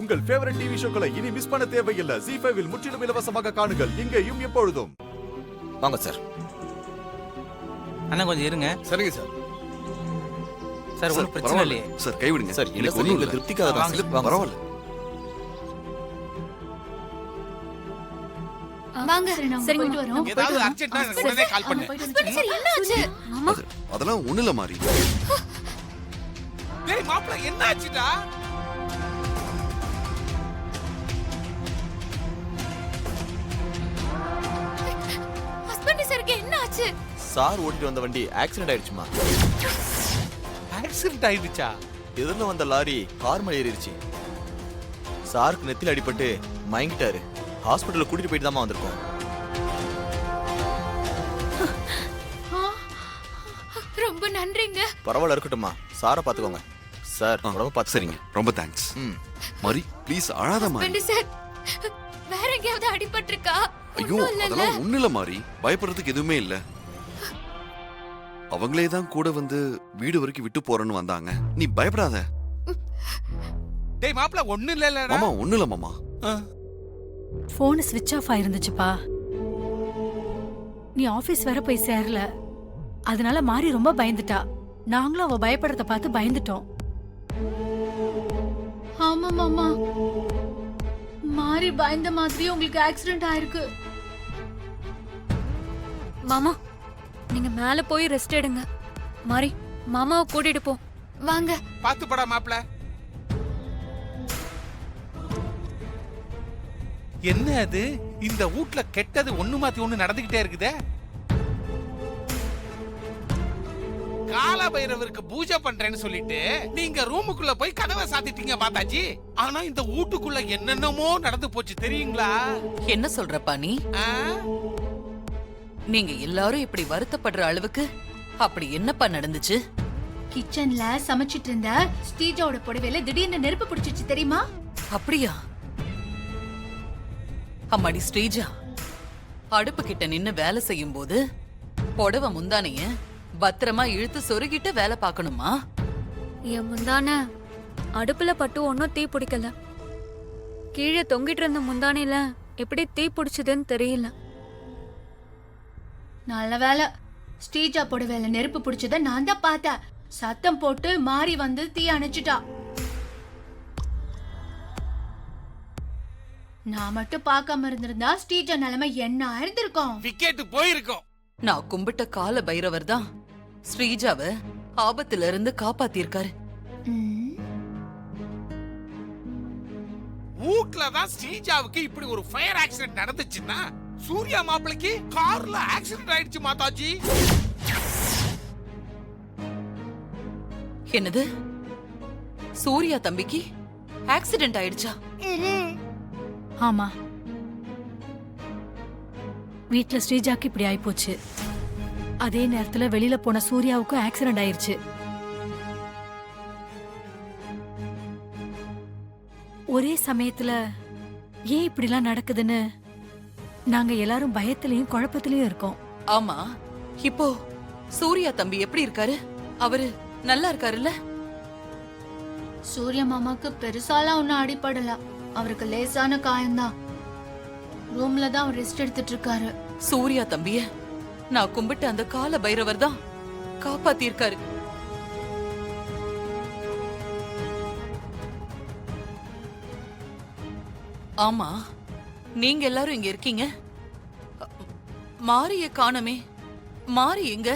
உங்கள் favourite TV ஷோக்களை இனி miss பண்ண தேவையில்லை. ZEE5 இல் முற்றிலும் இலவசமாக காணுங்கள், இங்கேயும் எப்பொழுதும். வாங்க சார். அண்ணா கொஞ்சம் இருங்க. சரிங்க சார். சார் ஒன்றும் பிரச்சனை இல்லையே சார், கைவிடுங்க சார். எனக்கு ஒன்றும் இல்லை, திருப்திக்காக தான் சார். வாங்க. பரவாயில்ல. வாங்க. சரி போயிட்டு வரோம். ஏதாவது அர்ஜென்ட்டா உடனே கால் பண்ணு. சரி என்ன ஆச்சு? மாமா அதெல்லாம் ஒண்ணு இல்ல மாறி. டேய் மாப்ள என்ன ஆச்சுடா? ஹஸ்பண்ட் சாருக்கு என்ன ஆச்சு? சார் ஓட்டிட்டு வந்த வண்டி ஆக்சிடென்ட் ஆயிடுச்சுமா. ஆக்சிடென்ட் ஆயிடுச்சா? எதிரில் வந்த லாரி கார் மேல ஏறிடுச்சு. சாருக்கு நெத்தில அடிபட்டு மயங்கிட்டாரு. ஹாஸ்பிட்டலுக்கு கூட்டிட்டு போயிட்டு தான் வந்திருக்கோம். ரொம்ப நன்றிங்க. பரவாயில்ல, இருக்கட்டும்மா. சாரை பாத்துக்கோங்க சார். உடம்பு பார்த்து. சரிங்க, ரொம்ப தேங்க்ஸ். மாறி ப்ளீஸ் அழாத மாறி. ஹஸ்பண்ட் சார் வேற எங்கயாவது அடிபட்டிருக்கா? ஐயோ அதெல்லாம் ஒண்ணு இல்ல மாறி, பயப்படுறதுக்கு எதுவுமே இல்ல. அவங்களே தான் கூட வந்து வீடு வரைக்கும் விட்டு போறேன்னு வந்தாங்க. நீ பயப்படாத. டேய் மாப்ள ஒண்ணு இல்லடா. மாமா ஒண்ணு இல்ல மாமா. போன் ஸ்விட்ச் ஆஃப் ஆயிருந்துச்சுப்பா. நீ ஆபீஸ் வர போய் சேரல, அதனால மாறி ரொம்ப பயந்துட்டா. நாங்களும் அவ பயப்படுறத பார்த்து பயந்துட்டோம். ஆமா மாமா, மாறி பயந்த மாதிரி உங்களுக்கு ஆக்சிடென்ட் ஆயிருக்கு. மாமா நீங்க மேல போய் ரெஸ்ட் எடுங்க. மாறி மாமாவை கூட்டிட்டு போ. வாங்க. பாத்து படா மாப்ள. என்ன அது? இந்த வீட்ல கெட்டது ஒண்ணு மாத்தி ஒண்ணு நடந்துகிட்டே இருக்குதே. கால பைரவருக்கு பூஜை பண்றேன்னு சொல்லிட்டு நீங்க ரூமுக்குள்ள போய் கதவை சாத்திட்டீங்க மாதாஜி. ஆனா இந்த வீட்டுக்குள்ள என்னென்னமோ நடந்து போச்சு தெரியுங்களா? என்ன சொல்றப்பா நீ? நீங்க எல்லாரும் இப்படி வருத்தப்படுற அளவுக்கு அப்படி என்னப்பா நடந்துச்சு? கிச்சன்ல சமைச்சிட்டு இருந்த ஸ்டீஜாவோட புடவையில திடீர்னு நெருப்பு பிடிச்சிச்சு தெரியுமா? அப்படியா? அம்மாடி ஸ்ரீஜா, அடுப்பு கிட்ட நின்னு வேலை செய்யும் போது புடவை முந்தானைய பத்திரமா இழுத்து சொருகிட்டு வேலை பார்க்கணுமா? என் முந்தான அடுப்புல பட்டு ஒன்னும் தீ பிடிக்கல. கீழே தொங்கிட்டு இருந்த முந்தானையில எப்படி தீ பிடிச்சதுன்னு தெரியல. நல்ல வேலை, ஸ்டீஜா புடவையில நெருப்பு பிடிச்சத நான் தான் பார்த்தேன். சத்தம் போட்டு மாறி வந்து தீ அணைச்சிட்டா. நான் மட்டும் பார்க்காம இருந்திருந்தா ஸ்டீஜா நிலைமை என்ன ஆயிருந்திருக்கும்? விக்கெட் போயிருக்கும். நான் கும்பிட்ட கால பைரவர் தான் ஸ்ரீஜாவை ஆபத்துல இருந்து காப்பாத்திருக்காரு. வீட்ல தான் ஸ்ரீஜாவுக்கு இப்படி ஒரு ஃபயர் ஆக்சிடென்ட் நடந்துச்சுன்னா சூர்யா மாப்பிளைக்கு கார்ல ஆக்சிடென்ட் ஆயிடுச்சு மாதாஜி. என்னது? சூர்யா தம்பிக்கு ஆக்சிடென்ட் ஆயிடுச்சா? ஆமா, வீட்ல ஸ்ரீஜாக்கு இப்படி ஆயிப்போச்சு. அதே நேரத்துல வெளியில போன சூர்யாவுக்கும் ஆக்சிடென்ட் ஆயிருச்சு. ஒரே சமயத்துல ஏன் இப்படிலாம் நடக்குதுன்னு நாங்க எல்லாரும் பயத்திலயும் குழப்பத்திலயும் இருக்கோம். ஆமா, இப்போ சூர்யா தம்பி எப்படி இருக்காரு? அவரு நல்லா இருக்காருல்ல? சூர்யா மாமாக்கு பெருசாலாம் ஒன்னும் அடிபடல. அவருக்கு லேசான காயம்தான். ரூம்ல தான் அவர் ரெஸ்ட் எடுத்துட்டு இருக்காரு. சூர்யா தம்பிய நான் கும்பிட்ட அந்த கால பைரவர் தான் காப்பாத்திருக்காரு. ஆமா, நீங்க எல்லாரும் இங்க இருக்கீங்க. மாரிய காணமே. மாரி எங்க?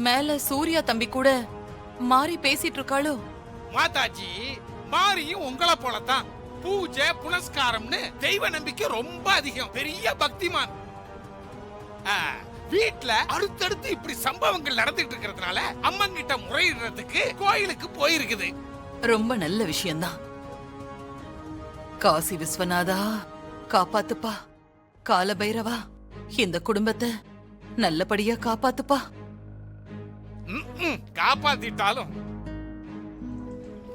மேல சூர்யா தம்பி கூட மாரி பேசிட்டு இருக்காளோ? மாதாஜி, மாரியும் உங்களை போலதான் பூஜை புனஸ்காரம்னு தெய்வ நம்பிக்கை ரொம்ப அதிகம். பெரிய பக்திமான். வீட்ல அடுத்தடுத்து இப்படி சம்பவங்கள் நடந்துட்டு இருக்கிறதுனால அம்மன் கிட்ட முறையிடுறதுக்கு கோயிலுக்கு போயிருக்குது. ரொம்ப நல்ல விஷயம்தான். காசி விஸ்வநாதா காப்பாத்துப்பா. கால பைரவா இந்த குடும்பத்தை நல்லபடியா காப்பாத்துப்பா. காப்பாத்திட்டாலும்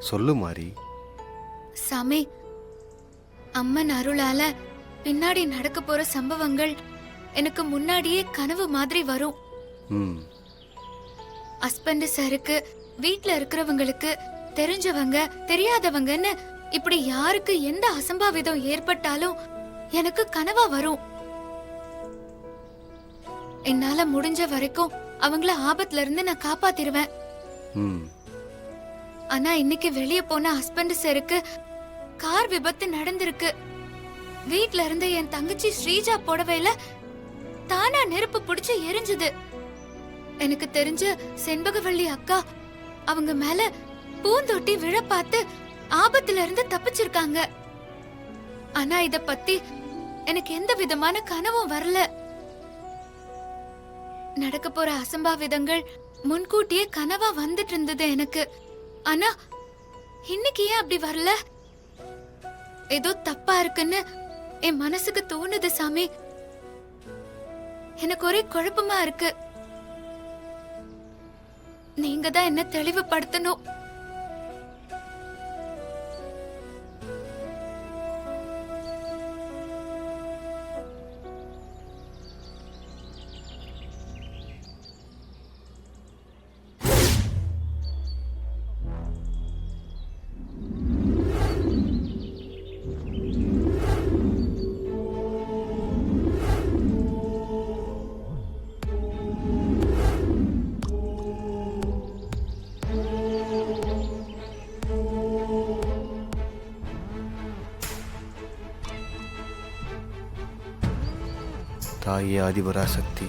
சொல்லு மாறி. சாமி, அம்மன் அருளால பின்னாடி நடக்க போற சம்பவங்கள் எனக்கு முன்னாடியே கனவு மாதிரி வரும். ஹஸ்பண்ட் சாருக்கு வீட்ல இருக்கிறவங்களுக்கு தெரிஞ்சவங்க தெரியாதவங்கன்னு இப்படி யாருக்கு எந்த அசம்பாவிதம் ஏற்பட்டாலும் எனக்கு கனவா வரும். என்னால முடிஞ்ச வரைக்கும் அவங்கள ஆபத்துல இருந்து நான் காப்பாத்திருவேன். ஆனா இன்னைக்கு வெளியே போன ஹஸ்பண்ட் சருக்கு கார் விபத்து நடந்திருக்கு. வீட்ல இருந்து என் தங்கச்சி ஸ்ரீஜா புடவையில தானா நெருப்பு பிடிச்சு எரிஞ்சுது. எனக்கு தெரிஞ்ச செண்பகவள்ளி அக்கா அவங்க மேல பூந்தொட்டி விழ பார்த்து ஆபத்துல இருந்து தப்பிச்சிருக்காங்க. ஆனா இத பத்தி எனக்கு எந்த விதமான கனவும் வரல. நடக்க போற அசம்பாவிதங்கள் முன்கூட்டியே கனவா வந்துட்டு இருந்தது எனக்கு. ஆனா இன்னைக்கு ஏன் அப்படி வரல? ஏதோ தப்பா இருக்குன்னு என் மனசுக்கு தோணுது சாமி. எனக்கு ஒரே குழப்பமா இருக்கு. நீங்க தான் என்ன தெளிவுபடுத்தணும். தாயே ஆதிபராசக்தி,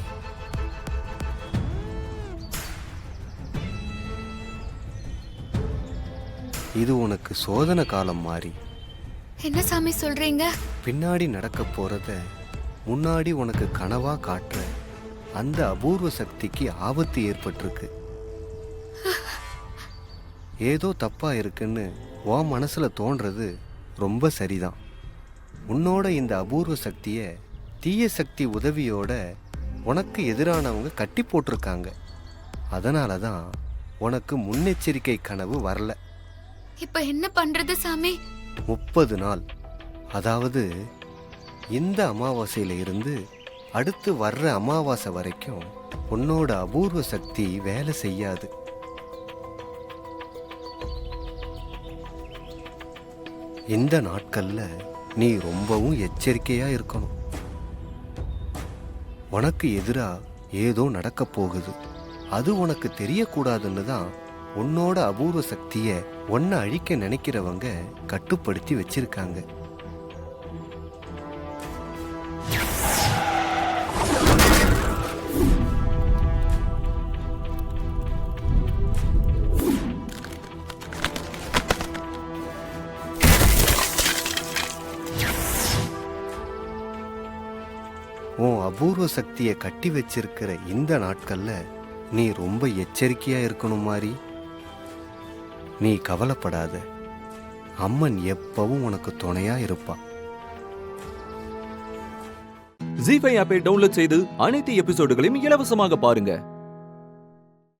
இது உனக்கு சோதனை காலம் மாறி. என்ன சாமி சொல்றீங்க? பின்னாடி நடக்க போறத முன்னாடி உனக்கு கனவா காட்டுற அந்த அபூர்வ சக்திக்கு ஆபத்து ஏற்பட்டிருக்கு. ஏதோ தப்பா இருக்குன்னு உன் மனசுல தோன்றது ரொம்ப சரிதான். உன்னோட இந்த அபூர்வ சக்தியை தீய சக்தி உதவியோட உனக்கு எதிரானவங்க கட்டி போட்டிருக்காங்க. அதனால தான் உனக்கு முன்னெச்சரிக்கை கனவு வரல. இப்ப என்ன பண்றது சாமி? 30 நாள், அதாவது இந்த அமாவாசையில இருந்து அடுத்து வர்ற அமாவாசை வரைக்கும் உன்னோட அபூர்வ சக்தி வேலை செய்யாது. இந்த நாட்கள்ல நீ ரொம்பவும் எச்சரிக்கையா இருக்கணும். உனக்கு எதிரா ஏதோ நடக்க போகுது. அது உனக்கு தெரியக்கூடாதுன்னு தான் உன்னோட அபூர்வ சக்தியை உன்னை அழிக்க நினைக்கிறவங்க கட்டுப்படுத்தி வச்சிருக்காங்க. உன் அபூர்வ சக்தியை கட்டி வச்சிருக்கிற இந்த நாட்கள்ல நீ ரொம்ப எச்சரிக்கையா இருக்கணும் மாதிரி. நீ கவலைப்படாத, அம்மன் எப்பவும் உனக்கு துணையா இருப்பா. ஜீ5 ஆப்பை டவுன்லோட் செய்து அனைத்து எபிசோடுகளையும் இலவசமாக பாருங்க.